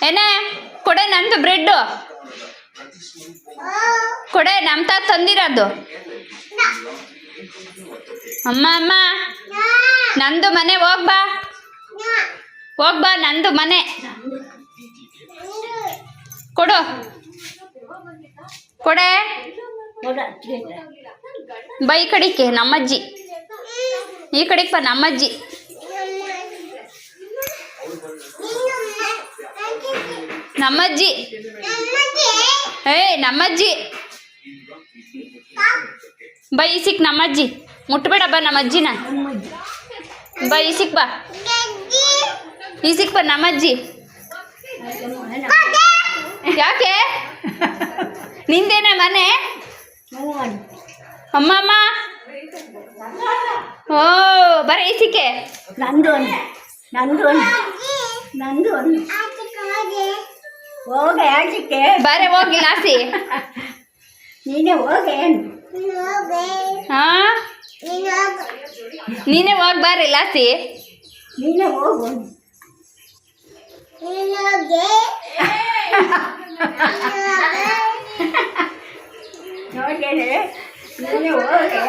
ಏನೇ ಕೊಡೆ ನಂದು ಬ್ರೆಡ್ಡು ಕೊಡೆ ನಮ್ಮ ತಾತ ತಂದಿರೋದು. ಅಮ್ಮ ಅಮ್ಮ ನಂದು ಮನೆ ಹೋಗ್ಬಾ ಹೋಗ್ಬಾ, ನಂದು ಮನೆ ಕೊಡು ಕೊಡೆ ಬಾ ಈ ಕಡೆಗೆ ನಮ್ಮಜ್ಜಿ, ಈ ಕಡೆಗೆ ಬಾ ನಮ್ಮಜ್ಜಿ. ನಮ್ಮಜ್ಜಿ ನಮ್ಮಜ್ಜಿ ಬಾ ಈ ಸಿಕ್ ನಮ್ಮಜ್ಜಿ, ಮುಟ್ಬೇಡ ಬಾ ನಮ್ಮಜ್ಜಿನ. ಬಾ ಈ ಸಿಕ್ ಬಾ, ಈ ಸಿಕ್ ಬಾ ನಮ್ಮಜ್ಜಿ. ಯಾಕೆ ನಿಂದೇನೆ ಮನೆ? ಅಮ್ಮ ಅಮ್ಮ ಓ ಬರ ಈ ಸಿಕ್ಕೆ ನಂದು ನಂದು ನಂದು ಹೋಗೆ ಆಚಕ್ಕೆ ಬಾರೆ ಹೋಗಿ ಲಾಸಿ. ನೀನೇ ಹೋಗೆ. ಹಾ ನೀನೇ ಹೋಗಿ ಬಾರೆ ಲಾಸಿ. ನೀನೇ ಹೋಗು. ನೋಡ್ತೇನೆ ನೀನೇ ಹೋಗೆ.